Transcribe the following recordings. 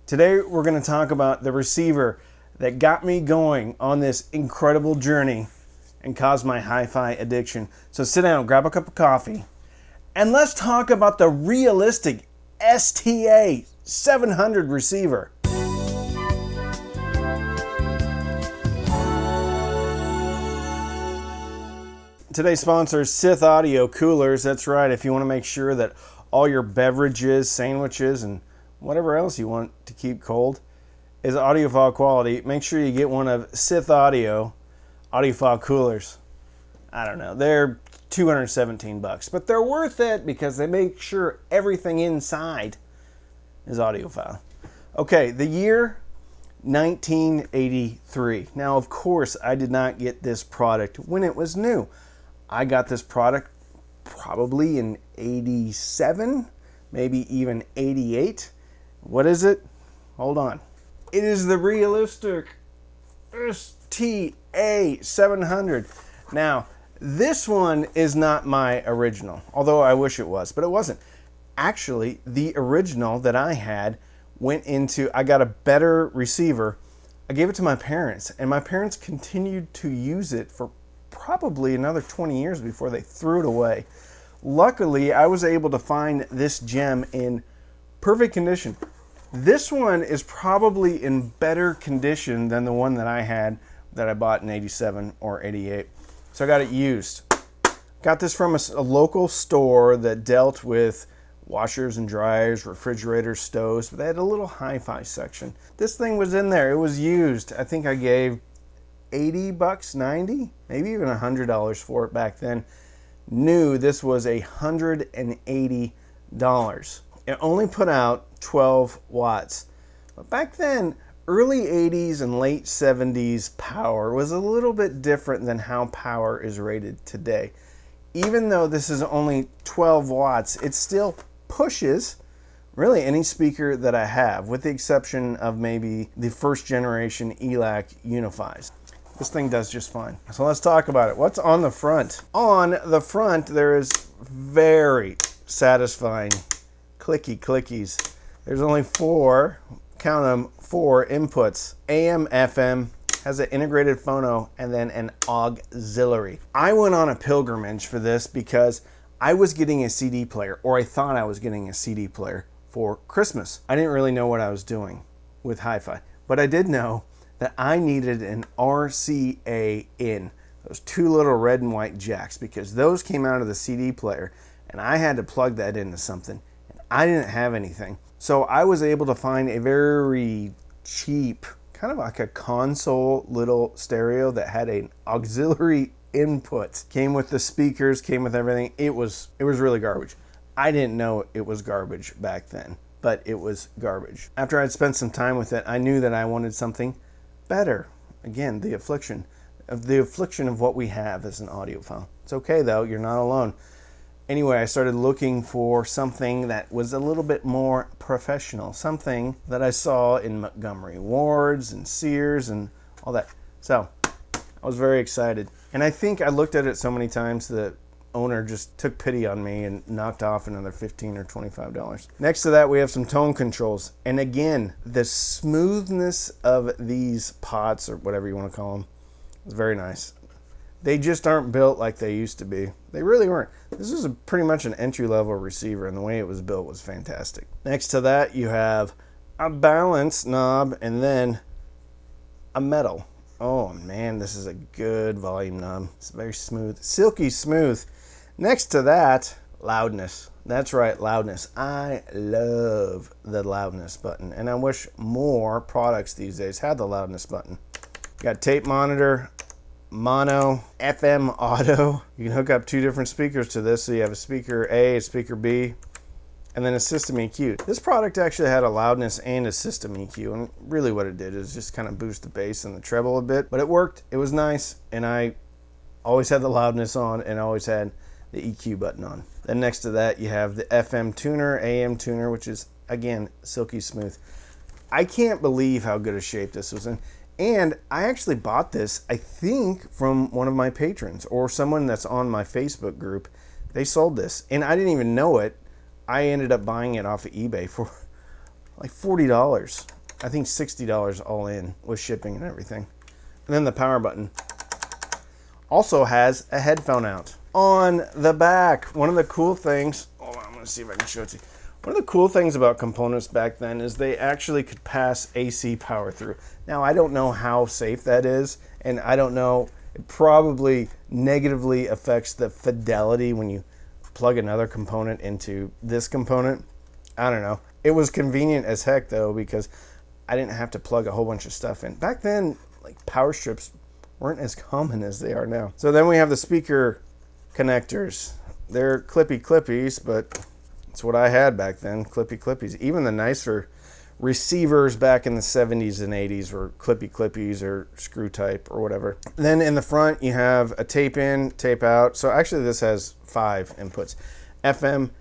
Today we're going to talk about the receiver that got me going on this incredible journey and caused my hi-fi addiction. So sit down, grab a cup of coffee, and let's talk about the realistic STA 700 receiver. Today's sponsor is Sith Audio Coolers. That's right, if you want to make sure that all your beverages, sandwiches, and whatever else you want to keep cold is audiophile quality, make sure you get one of Sith Audio audiophile coolers. I don't know, they're $217, but they're worth it because they make sure everything inside is audiophile. Okay, the year 1983. Now, of course, I did not get this product when it was new. I got this product probably in 87, maybe even 88. What is it? Hold on. It is the realistic STA 700. Now, this one is not my original, although I wish it was, but it wasn't. Actually, the original that I had went into, I got a better receiver. I gave it to my parents, and my parents continued to use it for probably another 20 years before they threw it away. Luckily, I was able to find this gem in perfect condition. This one is probably in better condition than the one that I had that I bought in 87 or 88. So I got it used. Got this from a local store that dealt with washers and dryers, refrigerators, stoves, but they had a little hi-fi section. This thing was in there. It was used. I think I gave $80, 90, maybe even $100 for it back then. New, this was $180. It only put out 12 watts. But back then, early 80s and late 70s power was a little bit different than how power is rated today. Even though this is only 12 watts, it still pushes really any speaker that I have, with the exception of maybe the first generation ELAC Unifies. This thing does just fine. So let's talk about it. What's on the front? On the front, there is very satisfying clickies. There's only four, count them, 4 inputs. AM, FM, has an integrated phono, and then an auxiliary. I went on a pilgrimage for this because I was getting a CD player, or I thought I was getting a CD player for Christmas. I didn't really know what I was doing with hi-fi, but I did know that I needed an RCA in, those 2 little red and white jacks, because those came out of the CD player and I had to plug that into something and I didn't have anything. So I was able to find a very cheap, kind of like a console little stereo that had an auxiliary input. Came with the speakers, came with everything. It was really garbage. I didn't know it was garbage back then, but it was garbage. After I'd spent some time with it, I knew that I wanted something better. Again, the affliction of what we have as an audiophile. It's okay though, you're not alone. Anyway, I started looking for something that was a little bit more professional, something that I saw in Montgomery Ward's and Sears and all that. So I was very excited, and I think I looked at it so many times the owner just took pity on me and knocked off another $15 or $25. Next to that, we have some tone controls. And again, the smoothness of these pots, or whatever you want to call them, is very nice. They just aren't built like they used to be. They really weren't. This is pretty much an entry-level receiver, and the way it was built was fantastic. Next to that, you have a balance knob and then a metal. Oh man, this is a good volume knob. It's very smooth, silky smooth. Next to that, loudness. That's right, loudness. I love the loudness button, and I wish more products these days had the loudness button. Got tape monitor, mono, FM auto. You can hook up 2 different speakers to this, so you have a speaker A, a speaker B, and then a system EQ. This product actually had a loudness and a system EQ, and really what it did is just kind of boost the bass and the treble a bit, but it worked. It was nice, and I always had the loudness on and always had the EQ button on. Then next to that, you have the FM tuner, AM tuner, which is, again, silky smooth. I can't believe how good a shape this was in. And I actually bought this, I think, from one of my patrons or someone that's on my Facebook group. They sold this, and I didn't even know it. I ended up buying it off of eBay for like $40. I think $60 all in with shipping and everything. And then the power button also has a headphone out. On the back, one of the cool things, hold on, I'm gonna see if I can show it to you. One of the cool things about components back then is they actually could pass AC power through. Now, I don't know how safe that is, and I don't know, it probably negatively affects the fidelity when you plug another component into this component. I don't know. It was convenient as heck though, because I didn't have to plug a whole bunch of stuff in. Back then, like, power strips weren't as common as they are now. So then we have the speaker connectors. They're clippies, but it's what I had back then, clippies. Even the nicer receivers back in the 70s and 80s were clippies or screw type or whatever. Then in the front, you have a tape in, tape out. So actually this has 5 inputs: FM,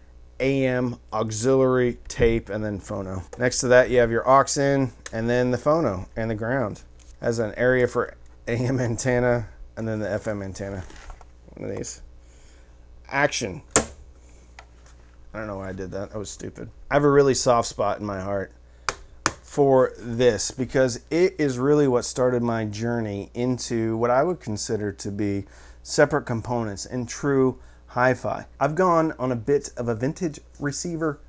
AM, auxiliary, tape, and then phono. Next to that, you have your aux in, and then the phono and the ground. Has an area for AM antenna, and then the FM antenna. One of these. Action. I don't know why I did that. That was stupid. I have a really soft spot in my heart for this because it is really what started my journey into what I would consider to be separate components and true hi-fi. I've gone on a bit of a vintage receiver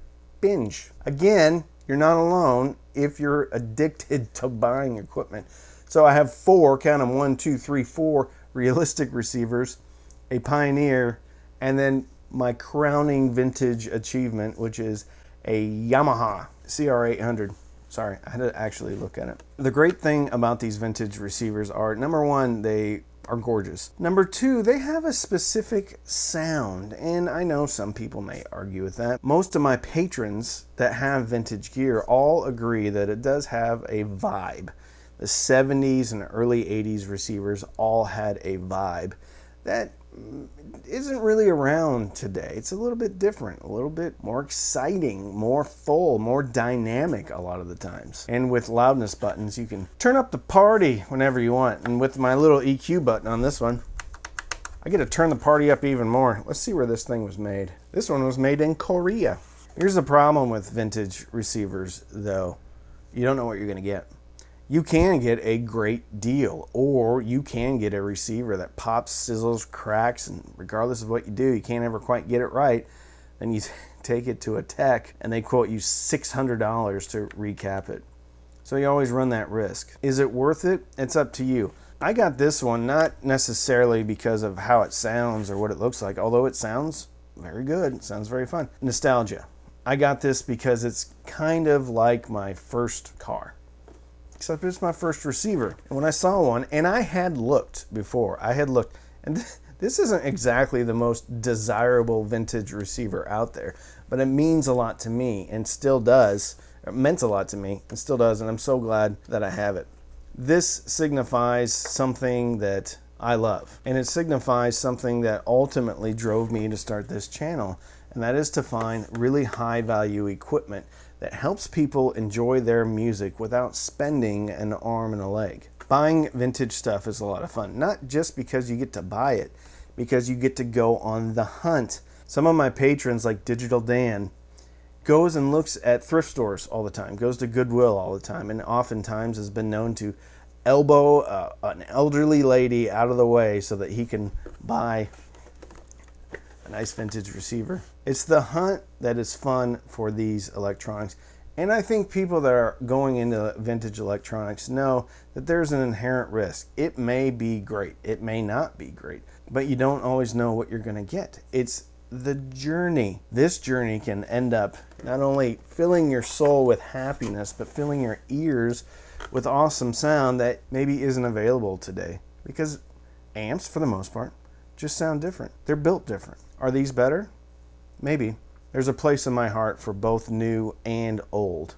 binge. Again, you're not alone if you're addicted to buying equipment. So I have 4, count them, 1, 2, 3, 4 realistic receivers, a Pioneer, and then my crowning vintage achievement, which is a Yamaha CR800. Sorry, I had to actually look at it. The great thing about these vintage receivers are, number 1, they are gorgeous. Number 2, they have a specific sound, and I know some people may argue with that. Most of my patrons that have vintage gear all agree that it does have a vibe. The 70s and early 80s receivers all had a vibe that isn't really around today. It's a little bit different, a little bit more exciting, more full, more dynamic a lot of the times. And with loudness buttons, you can turn up the party whenever you want. And with my little EQ button on this one, I get to turn the party up even more. Let's see where this thing was made. This one was made in Korea. Here's the problem with vintage receivers though. You don't know what you're gonna get. You can get a great deal, or you can get a receiver that pops, sizzles, cracks, and regardless of what you do, you can't ever quite get it right. Then you take it to a tech and they quote you $600 to recap it. So you always run that risk. Is it worth it? It's up to you. I got this one not necessarily because of how it sounds or what it looks like, although it sounds very good, it sounds very fun. Nostalgia. I got this because it's kind of like my first car. Except it's my first receiver. And when I saw one, and I had looked before, and this isn't exactly the most desirable vintage receiver out there, but it means a lot to me and still does. It meant a lot to me and still does, and I'm so glad that I have it. This signifies something that I love, and it signifies something that ultimately drove me to start this channel, and that is to find really high value equipment that helps people enjoy their music without spending an arm and a leg. Buying vintage stuff is a lot of fun, not just because you get to buy it, because you get to go on the hunt. Some of my patrons, like Digital Dan, goes and looks at thrift stores all the time, goes to Goodwill all the time, and oftentimes has been known to elbow an elderly lady out of the way so that he can buy a nice vintage receiver. It's the hunt that is fun for these electronics. And I think people that are going into vintage electronics know that there's an inherent risk. It may be great, it may not be great, but you don't always know what you're gonna get. It's the journey. This journey can end up not only filling your soul with happiness, but filling your ears with awesome sound that maybe isn't available today. Because amps, for the most part, just sound different. They're built different. Are these better? Maybe. There's a place in my heart for both new and old,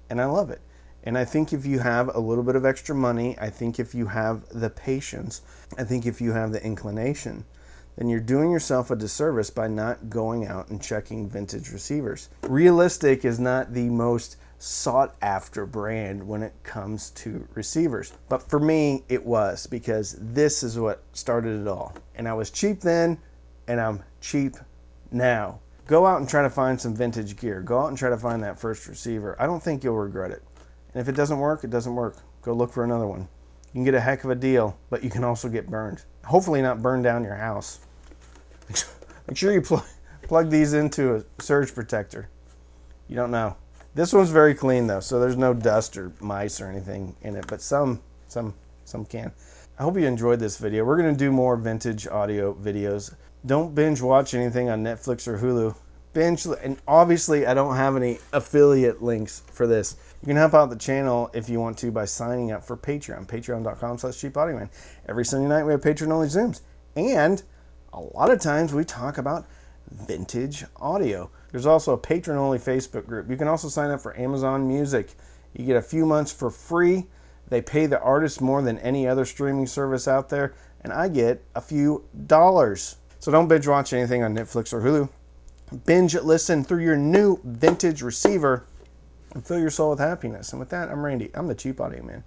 and I love it. And I think if you have a little bit of extra money, I think if you have the patience, I think if you have the inclination, then you're doing yourself a disservice by not going out and checking vintage receivers. Realistic is not the most sought after brand when it comes to receivers, but for me it was, because this is what started it all. And I was cheap then, and I'm cheap now. Go out and try to find some vintage gear. Go out and try to find that first receiver. I don't think you'll regret it. And if it doesn't work, it doesn't work. Go look for another one. You can get a heck of a deal, but you can also get burned. Hopefully not burn down your house. Make sure you plug these into a surge protector. You don't know. This one's very clean though, so there's no dust or mice or anything in it, but some can. I hope you enjoyed this video. We're going to do more vintage audio videos. Don't binge watch anything on Netflix or Hulu. And obviously I don't have any affiliate links for this. You can help out the channel if you want to by signing up for Patreon, patreon.com/cheapaudioman. Every Sunday night we have Patreon-only Zooms. And a lot of times we talk about vintage audio. There's also a patron-only Facebook group. You can also sign up for Amazon Music. You get a few months for free. They pay the artist more than any other streaming service out there, and I get a few dollars. So don't binge watch anything on Netflix or Hulu. Binge listen through your new vintage receiver and fill your soul with happiness. And with that, I'm Randy. I'm the Cheap Audio Man.